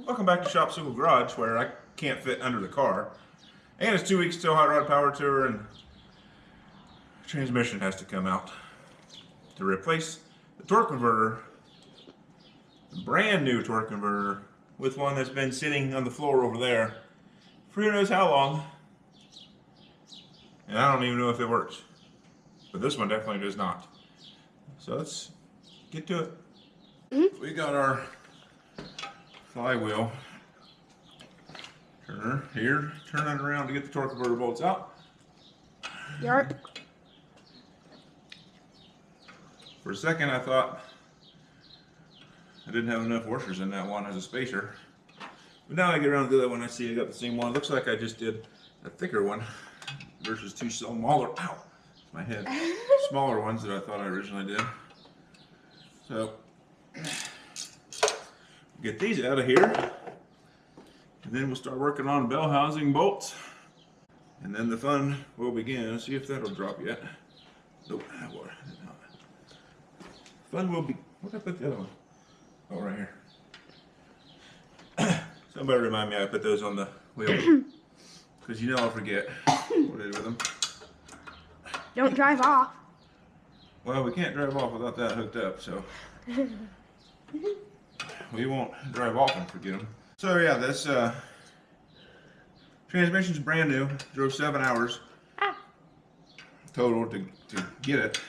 Welcome back to Shop Circle Garage, where I can't fit under the car. And it's 2 weeks till hot rod power tour, and transmission has to come out to replace the torque converter, the brand new torque converter, with one that's been sitting on the floor over there for who knows how long. And I don't even know if it works. But this one definitely does not. So let's get to it. We got our flywheel turner here. Turn it around to get the torque converter bolts out. Yarp. For a second I thought I didn't have enough washers in that one as a spacer. But now I get around to the other one, I see I got the same one. It looks like I just did a thicker one versus two smaller, ow, my head, smaller ones that I thought I originally did. So, get these out of here, and then we'll start working on bell housing bolts, and then the fun will begin. Let's see if that'll drop yet. Nope, that will not. Fun will be, where did I put the other one? Oh, right here. Somebody remind me I put those on the wheel, because you know I'll forget what I did with them. Don't drive off. Well, we can't drive off without that hooked up, so we won't drive off and forget them. So yeah, this transmission's brand new. Drove 7 hours total to get it.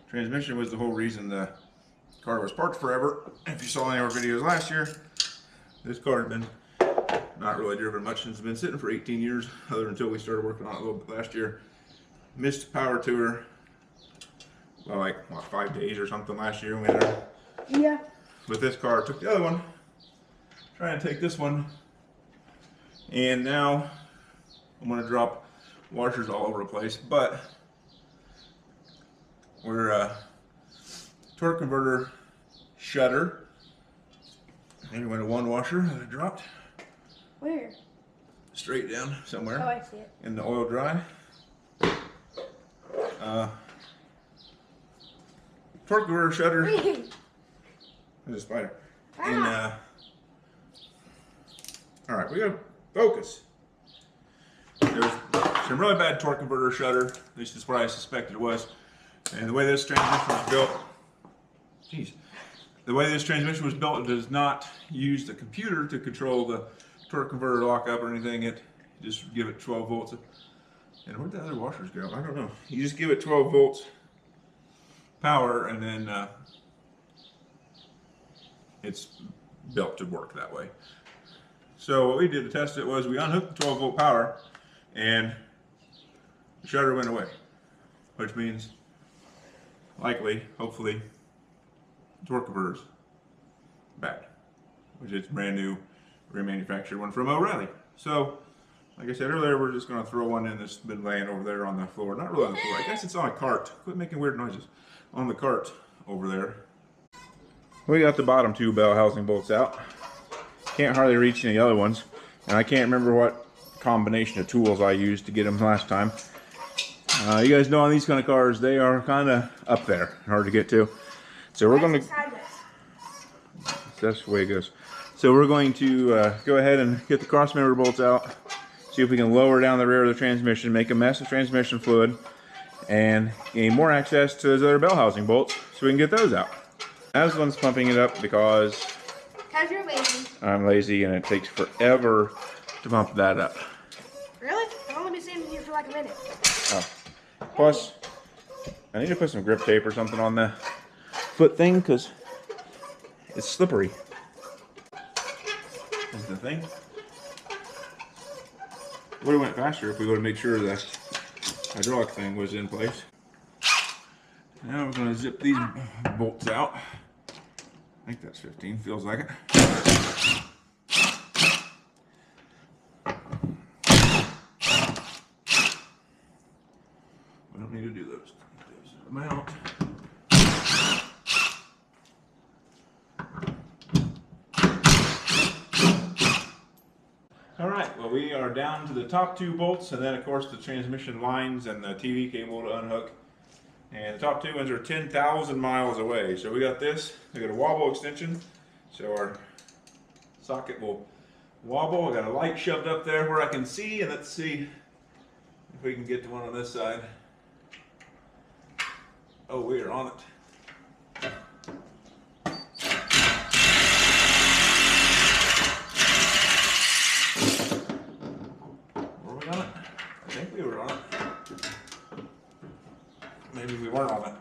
Transmission was the whole reason the car was parked forever. If you saw any of our videos last year, this car had been not really driven much since it's been sitting for 18 years, other until we started working on it a little bit last year. Missed power tour, well, like what, 5 days or something last year when we had our, yeah. with this car. Took the other one, trying to take this one, and now I'm going to drop washers all over the place. But we're torque converter shutter. And we went to one washer that I dropped. Where? Straight down somewhere. Oh, I see it. In the oil dry. Torque converter shutter. There's a spider. And all right, we gotta focus. There's some really bad torque converter shutter. At least that's what I suspected it was. And the way this transmission was built, geez, the way this transmission was built, it does not use the computer to control the torque converter lockup or anything. It just give it 12 volts. And where'd the other washers go? I don't know. You just give it 12 volts power, and then it's built to work that way. So what we did to test it was we unhooked the 12 volt power, and the shutter went away, which means likely, hopefully, torque converter's bad, which is brand new, remanufactured one from O'Reilly. So, like I said earlier, we're just going to throw one in that's been laying over there on the floor. Not really on the floor, I guess it's on a cart. Quit making weird noises. On the cart over there. We got the bottom two bell housing bolts out. Can't hardly reach any other ones. And I can't remember what combination of tools I used to get them last time. You guys know on these kind of cars, they are kind of up there, hard to get to. So we're going to, that's the way it goes. So we're going to go ahead and get the cross member bolts out, see if we can lower down the rear of the transmission, make a mess of transmission fluid, and gain more access to those other bell housing bolts so we can get those out. I was the one's pumping it up because you're lazy. I'm lazy and it takes forever to pump that up. Really? I've only been sitting here for like a minute. Oh. Plus, I need to put some grip tape or something on the foot thing because it's slippery. Is the thing. Would have went faster if we would have made sure the hydraulic thing was in place. Now we're going to zip these bolts out. I think that's 15, feels like it. We don't need to do those. Zip them out. Alright, well we are down to the top two bolts, and then of course the transmission lines and the TV cable to unhook. And the top two ones are 10,000 miles away. So we got this, we got a wobble extension. So our socket will wobble. I got a light shoved up there where I can see, and let's see if we can get to one on this side. Oh, we are on it. Were we on it? I think we were on it. Maybe we weren't on it.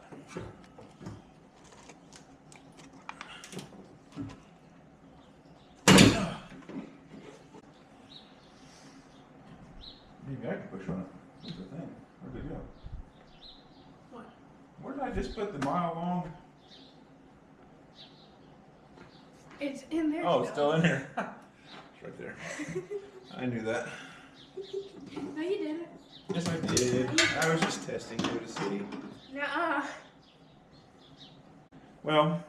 Maybe I can push on it. What's the thing? Where'd it go? What? Where did I just put the mile long? It's in there. Oh, it's still in here. It's right there. I knew that. No, you didn't. Yes, I did. I was just testing you to see. Nuh-uh. Well,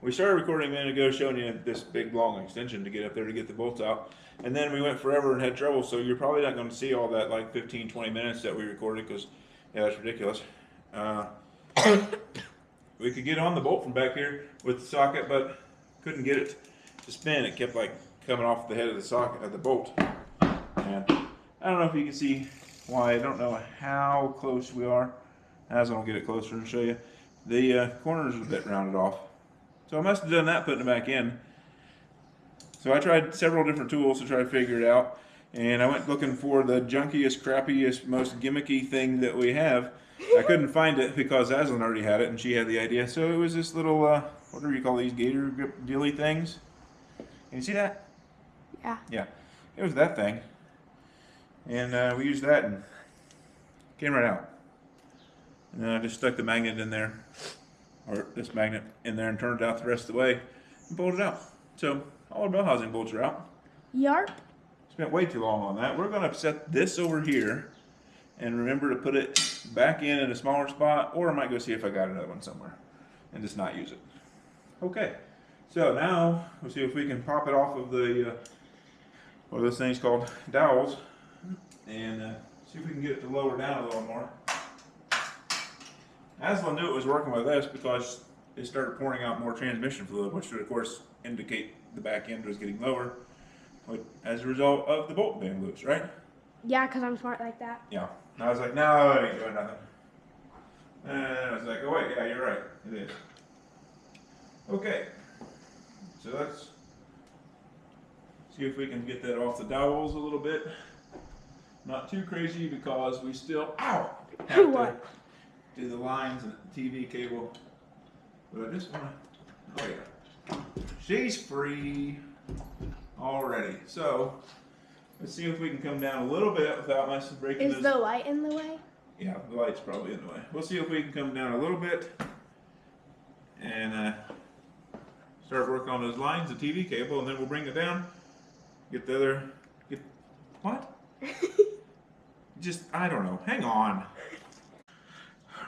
we started recording a minute ago showing you this big long extension to get up there to get the bolts out. And then we went forever and had trouble, so you're probably not going to see all that like 15, 20 minutes that we recorded because, yeah, that's ridiculous. We could get on the bolt from back here with the socket, but couldn't get it to spin. It kept like coming off the head of the socket of the bolt. And I don't know if you can see why. I don't know how close we are. As I'll get it closer and show you. The corners are a bit rounded off. So I must have done that putting it back in. So I tried several different tools to try to figure it out. And I went looking for the junkiest, crappiest, most gimmicky thing that we have. I couldn't find it because Aslan already had it and she had the idea. So it was this little, what do you call these, gator grip dilly things? Can you see that? Yeah. Yeah. It was that thing. And we used that and it came right out. And then I just stuck the magnet in there, or this magnet in there, and turned it out the rest of the way and pulled it out. So all our bell housing bolts are out. Yarp. Spent way too long on that. We're going to set this over here and remember to put it back in a smaller spot, or I might go see if I got another one somewhere and just not use it. Okay, so now we'll see if we can pop it off of the, what are those things called? Dowels, and see if we can get it to lower down a little more. Aslan knew it was working with this because it started pouring out more transmission fluid, which would of course indicate the back end was getting lower, as a result of the bolt being loose, right? Yeah, because I'm smart like that. Yeah. And I was like, no, it ain't doing nothing. And I was like, oh wait, yeah, you're right, it is. Okay, so let's see if we can get that off the dowels a little bit. Not too crazy because we still, have to do the lines and the TV cable. But I just want to, oh yeah, she's free already. So let's see if we can come down a little bit without messing breaking Is the light in the way? Yeah, the light's probably in the way. We'll see if we can come down a little bit and start working on those lines, the TV cable, and then we'll bring it down. Get the other, what? Just, I don't know. Hang on.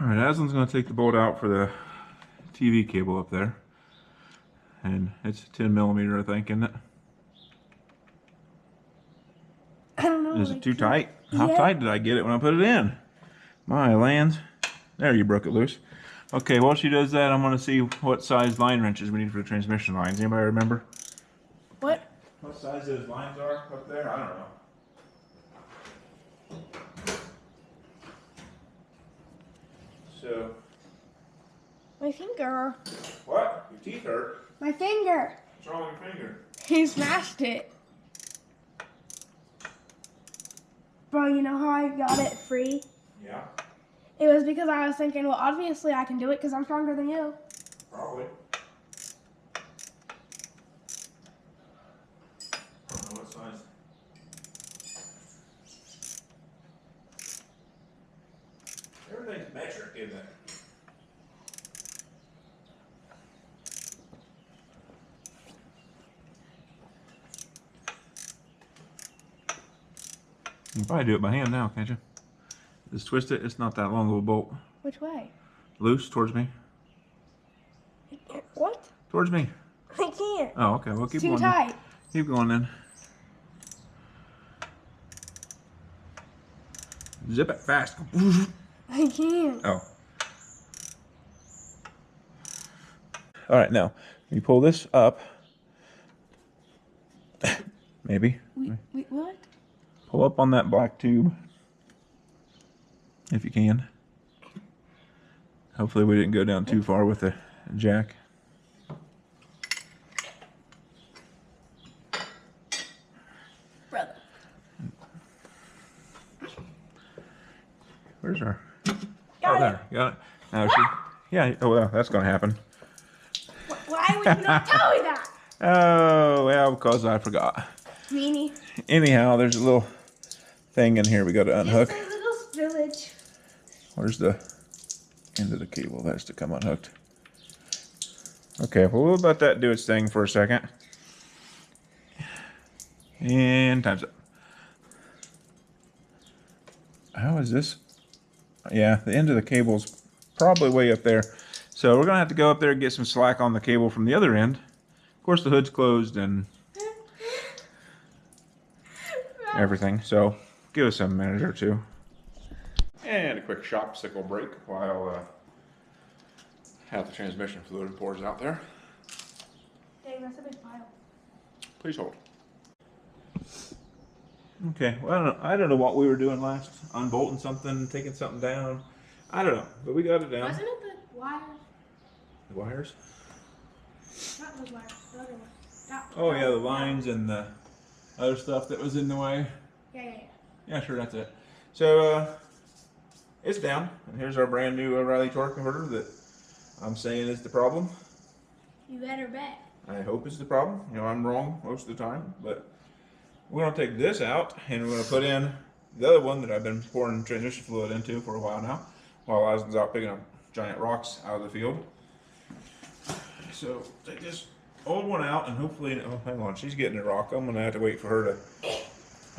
All right, Aslan's going to take the bolt out for the TV cable up there. And it's 10 millimeter, I think, isn't it? I don't know. Is it too tight? How tight did I get it when I put it in? My lands. There, you broke it loose. Okay, while she does that, I'm going to see what size line wrenches we need for the transmission lines. Anybody remember? What? What size those lines are up there? I don't know. So. My finger. What? Your teeth hurt? My finger. What's wrong with your finger? He smashed it. Bro, you know how I got it free? Yeah. It was because I was thinking, well, obviously I can do it because I'm stronger than you. Probably. I don't know what size. Everything's metric, isn't it? You can probably do it by hand now, can't you? Just twist it. It's not that long of a bolt. Which way? Loose towards me. What? Towards me. I can't. Oh, okay. Well, keep It's too going. tight. Then. Keep going then. Zip it fast. I can't. Oh. All right, now you pull this up Maybe. Wait, what? Pull up on that black tube. If you can. Hopefully we didn't go down too far with the jack. Brother. Where's our... Got oh, there. Got it. Now she... yeah, oh well, that's gonna happen. Why would you not tell me that? Oh, well, because I forgot. Meanie. Anyhow, there's a little thing in here we got to unhook. Just a little spillage. Where's the end of the cable? That's to come unhooked. Okay, well, we'll let that do its thing for a second. And time's up. How is this? Yeah, the end of the cable's probably way up there. So we're gonna have to go up there and get some slack on the cable from the other end. Of course, the hood's closed and everything. So give us a minute or two. And a quick shopsicle break while half the transmission fluid pours out there. Dang, that's a big pile. Please hold. Okay, well, I don't know what we were doing last. Unbolting something, taking something down. I don't know, but we got it down. Wasn't it the wires? The wires? Not those wires, the other one. Oh yeah, the lines and the other stuff that was in the way. Yeah. Yeah, sure, that's it. So, it's down. And here's our brand new O'Reilly torque converter that I'm saying is the problem. You better bet. I hope it's the problem. You know, I'm wrong most of the time, but we're gonna take this out and we're gonna put in the other one that I've been pouring transmission fluid into for a while now, while I was out picking up giant rocks out of the field. So take this old one out and hopefully, oh, hang on, she's getting a rock. I'm gonna have to wait for her to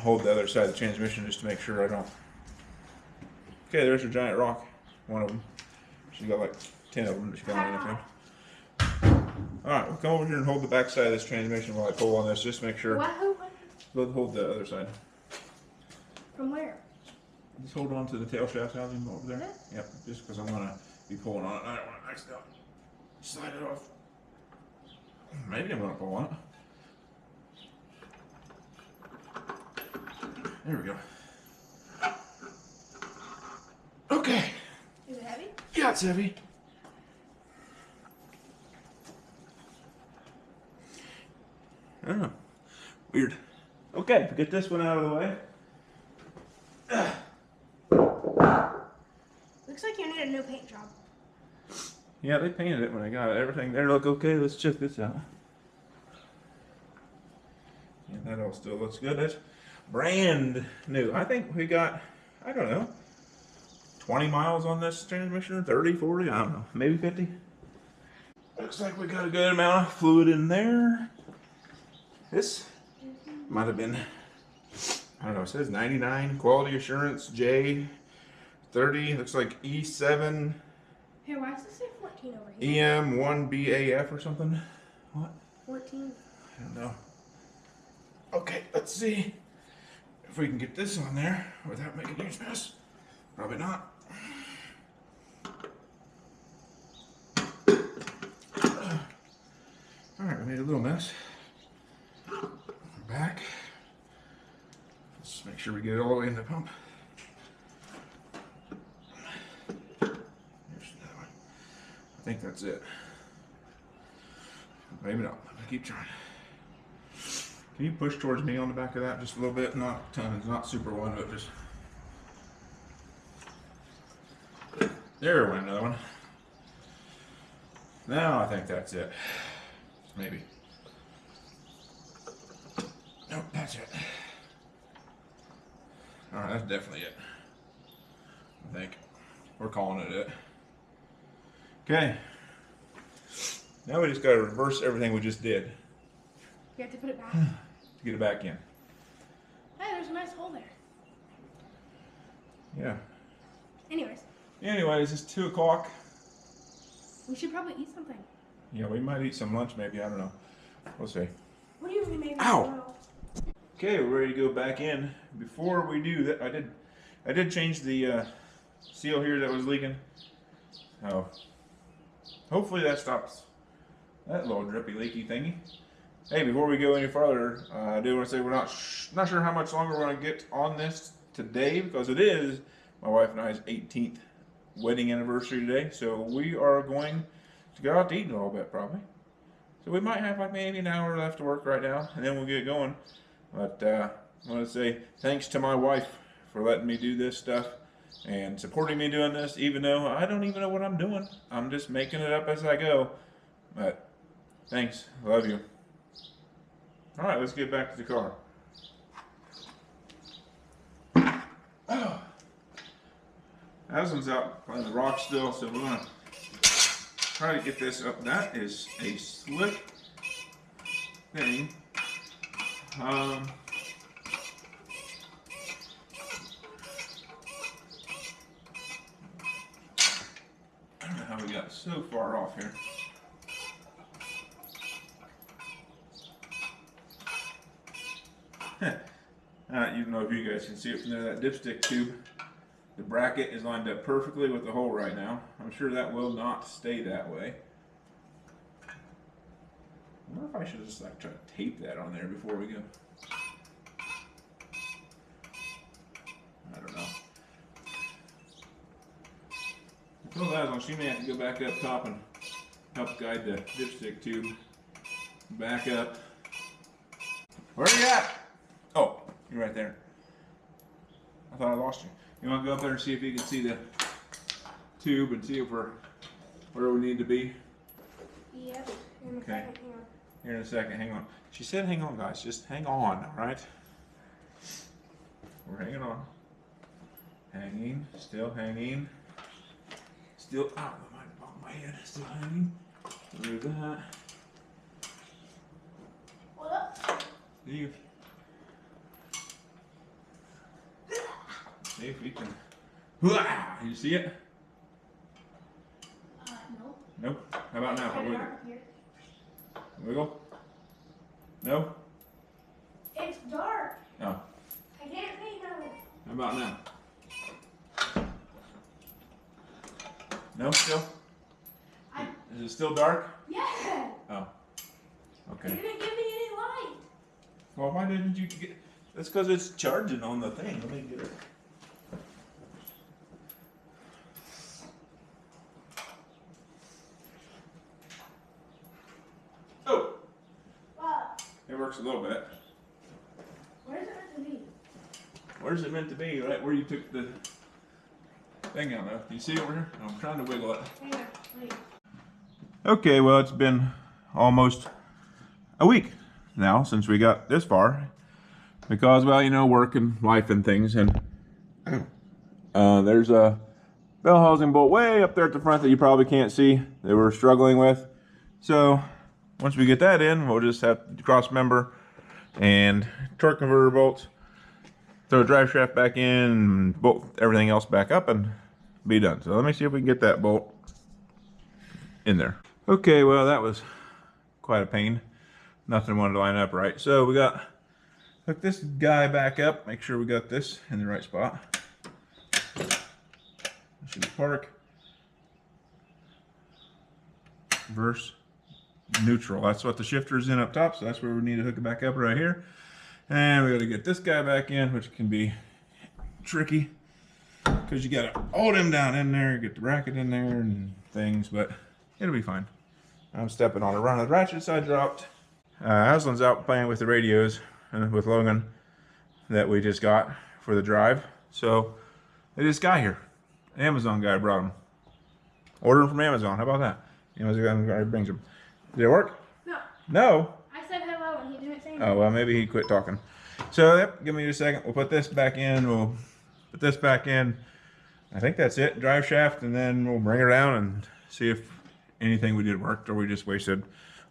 hold the other side of the transmission just to make sure I don't. Okay, there's her giant rock, one of them. She's got like 10 of them that she's going into. Alright, we'll come over here and hold the back side of this transmission while I pull on this, just to make sure. What? We'll hold the other side. From where? Just hold on to the tail shaft housing over there. This? Yep, just because I'm going to be pulling on it. I don't want to accidentally slide it off. Maybe I'm going to pull on it. There we go. Okay. Is it heavy? Yeah, it's heavy. I don't know. Weird. Okay, get this one out of the way. Looks like you need a new paint job. Yeah, they painted it when I got it. Everything there look okay. Let's check this out. Yeah, that all still looks good. That's brand new. I think we got, I don't know, 20 miles on this transmission, 30, 40, I don't know, maybe 50. Looks like we got a good amount of fluid in there. This might have been, I don't know, it says 99, quality assurance, J, 30, looks like E7, Hey, why does it say 14 over here? EM1BAF or something. What? 14. I don't know. Okay, let's see if we can get this on there without making a huge mess. Probably not. Alright, we made a little mess. We're back. Let's make sure we get it all the way in the pump. Here's another one. I think that's it. Maybe not. I keep trying. Can you push towards me on the back of that just a little bit? Not tons, not super one, but just. There went another one. Now I think that's it. Maybe. Nope, that's it. Alright, that's definitely it. I think. We're calling it it. Okay. Now we just gotta reverse everything we just did You have to put it back. to get it back in. Hey, there's a nice hole there. Yeah. Anyways, It's 2 o'clock. we should probably eat something. Yeah, we might eat some lunch maybe, I don't know. We'll see. What do you mean maybe? Ow! Okay, we're ready to go back in. Before we do that, I did change the seal here that was leaking. Oh, hopefully that stops that little drippy leaky thingy. Hey, before we go any further, I do want to say we're not sure how much longer we're going to get on this today, because it is my wife and I's 18th wedding anniversary today. So we are going to go out to eat in a little bit, probably. So we might have like maybe an hour left to work right now, and then we'll get going. But I want to say thanks to my wife for letting me do this stuff and supporting me doing this, even though I don't even know what I'm doing. I'm just making it up as I go. But thanks. Love you. All right, let's get back to the car. Oh. Aslan's out playing the rock still, so we're gonna try to get this up. That is a slick thing. I don't know how we got so far off here. I don't know if you guys can see it from there, that dipstick tube. The bracket is lined up perfectly with the hole right now. I'm sure that will not stay that way. I wonder if I should just like try to tape that on there before we go. I don't know. I told Aslan she may have to go back up top and help guide the dipstick tube back up. Where are you at? Oh, you're right there. I thought I lost you. You want to go up there and see if you can see the tube and see if we're where we need to be? Yep. Okay. Here in a second, hang on. She said hang on, guys. Just hang on, all right? We're hanging on. Hanging, still hanging. Still, ow, my head, still hanging. Remove that. What up? See if we can. You see it? Nope. Nope. How about now? Kinda dark here. Wiggle? No? It's dark. Oh. I can't see nothing. How about now? No, still? Is it still dark? Yeah. Oh. You Okay. didn't give me any light. Well, why didn't you get? That's because it's charging on the thing. Let me get it. Oh, What? it works a little bit. Where's it meant to be? Where's it meant to be? Right where you took the thing out of. Do you see it over here? I'm trying to wiggle it. Hang on, wait. Okay, well, it's been almost a week now since we got this far. Because, well, you know, work and life and things. And there's a bell housing bolt way up there at the front that you probably can't see that we're struggling with. So once we get that in, we'll just have cross member and torque converter bolts, throw a drive shaft back in, and bolt everything else back up and be done. So let me see if we can get that bolt in there. Okay, well, that was quite a pain. Nothing wanted to line up right. So we got hook this guy back up, make sure we got this in the right spot. Should park, reverse, neutral. That's what the shifter is in up top, so that's where we need to hook it back up right here. And we got to get this guy back in, which can be tricky because you got to hold him down in there, get the bracket in there and things, but it'll be fine. I'm stepping on a run of the ratchets I dropped. Aslan's out playing with the radios with Logan that we just got for the drive. So they just got here. Amazon guy brought them. Ordering from Amazon. How about that? Amazon guy brings them. Did it work? No. No? I said hello and he didn't say anything. Oh, well, maybe he quit talking. So, yep, give me just a second. We'll put this back in. We'll put this back in. I think that's it. Drive shaft, and then we'll bring her down and see if anything we did worked or we just wasted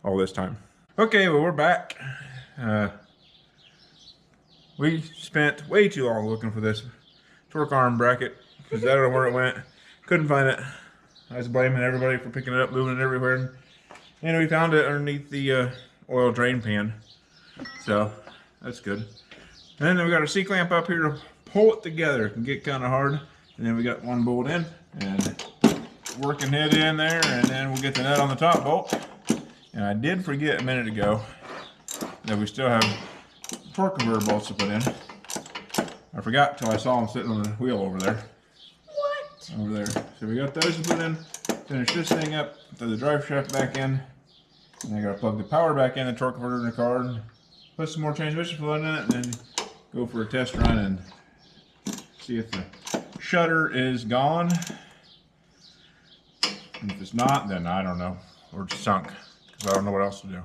all this time. Okay, well, we're back. We spent way too long looking for this torque arm bracket because I don't know where it went. Couldn't find it. I was blaming everybody for picking it up, moving it everywhere. And we found it underneath the oil drain pan. So that's good. And then we got a C-clamp up here to pull it together. It can get kind of hard. And then we got one bolt in and working head in there, and then we'll get the nut on the top bolt. And I did forget a minute ago that we still have torque converter bolts to put in. I forgot till I saw them sitting on the wheel over there. What? Over there. So we got those to put in. Finish this thing up, throw the drive shaft back in. And I gotta plug the power back in, the torque converter in the car, and put some more transmission fluid in it, and then go for a test run and see if the shutter is gone. And if it's not, then I don't know. Or it's sunk, because I don't know what else to do.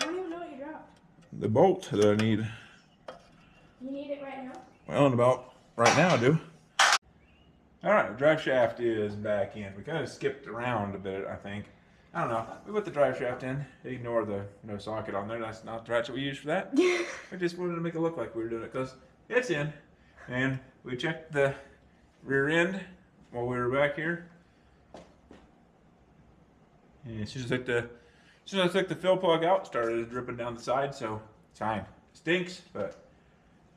I don't even know what you dropped. The bolt that I need. You need it right now? Well, in about right now I do. Alright, the drive shaft is back in. We kind of skipped around a bit, I think. I don't know. We put the drive shaft in. Ignore the no socket on there. That's not the ratchet we used for that. I just wanted to make it look like we were doing it because it's in. And we checked the rear end while we were back here. And as soon as I took the fill plug out, it started dripping down the side, so it's fine. It stinks, but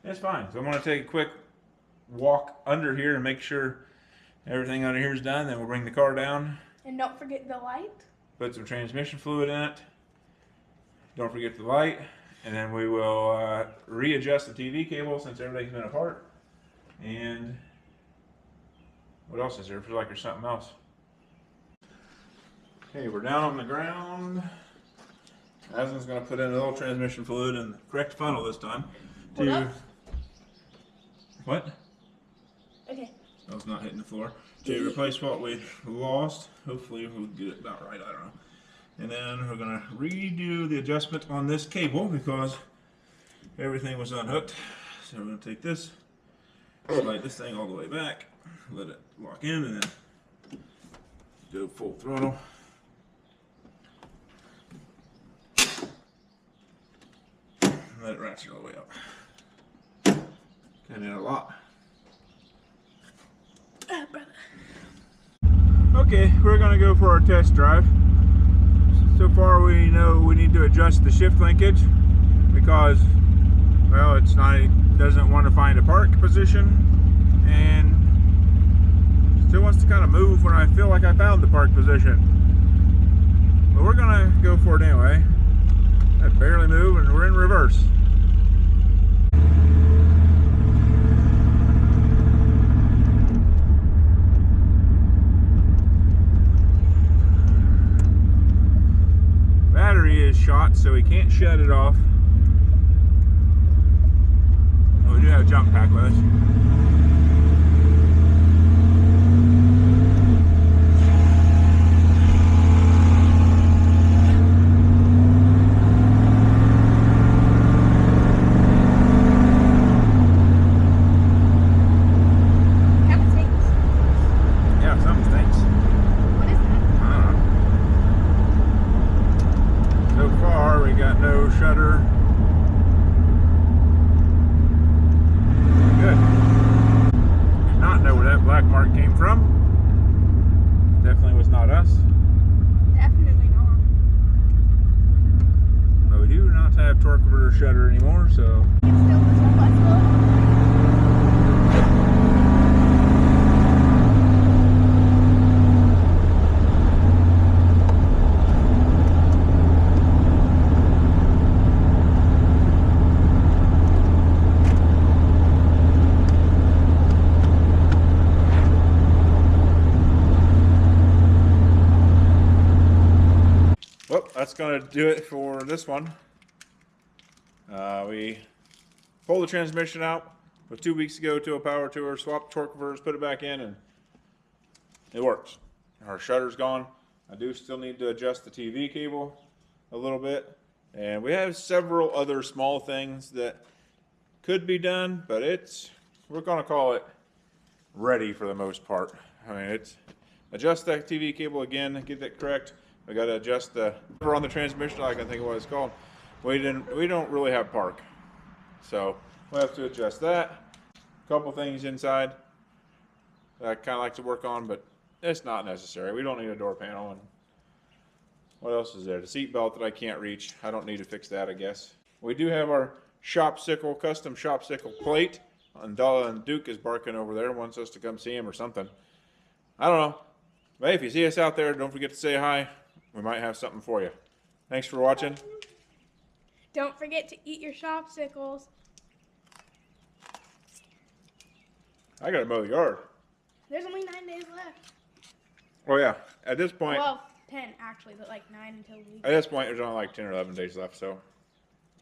it's fine. So I'm going to take a quick walk under here and make sure everything under here is done. Then we'll bring the car down. And don't forget the light. Put some transmission fluid in it. Don't forget the light. And then we will readjust the TV cable since everything's been apart. And what else is there? I feel like there's something else. Okay, we're down on the ground. Aslan's going to put in a little transmission fluid in the correct funnel this time. What? Okay. That was not hitting the floor. To replace what we lost. Hopefully we'll get it about right, I don't know. And then we're going to redo the adjustment on this cable because everything was unhooked. So we're going to take this, slide this thing all the way back, let it lock in, and then go full throttle. Let it ratchet all the way up. Kind of a lot. Okay, we're going to go for our test drive. So far we know we need to adjust the shift linkage because, well, it doesn't want to find a park position and still wants to kind of move when I feel like I found the park position. But we're going to go for it anyway. I barely move and we're in reverse. Battery is shot, so we can't shut it off. Oh, we do have a jump pack with us. Shutter. Good. Did not know where that black mark came from. Definitely was not us. Definitely not. But we do not have torque converter shutter anymore, so. It's still the flexible. Well, that's going to do it for this one. We pulled the transmission out 2 weeks ago to a power tour, swapped torque converters, put it back in, and it works. Our shutter's gone. I do still need to adjust the TV cable a little bit. And we have several other small things that could be done, but we're going to call it ready for the most part. I mean, adjust that TV cable again, get that correct. We got to adjust the cover on the transmission. I can think of what it's called. We don't really have park, so we'll have to adjust that. A couple things inside that I kind of like to work on, but it's not necessary. We don't need a door panel, and What else is there? The seat belt that I can't reach. I don't need to fix that, I guess. We do have our Shopsicle, custom Shopsicle plate. And Duke is barking over there, wants us to come see him or something. I don't know. But hey, if you see us out there, don't forget to say hi. We might have something for you. Thanks for watching. Don't forget to eat your Shopsicles. I gotta mow the yard. There's only 9 days left. Oh yeah. At this point, Well, 10 actually, but like 9 until the week. at this point, there's only like 10 or 11 days left. So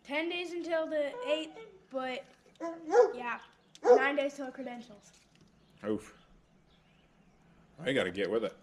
10 days until the 8th, but yeah, 9 days till credentials. oof. I gotta get with it.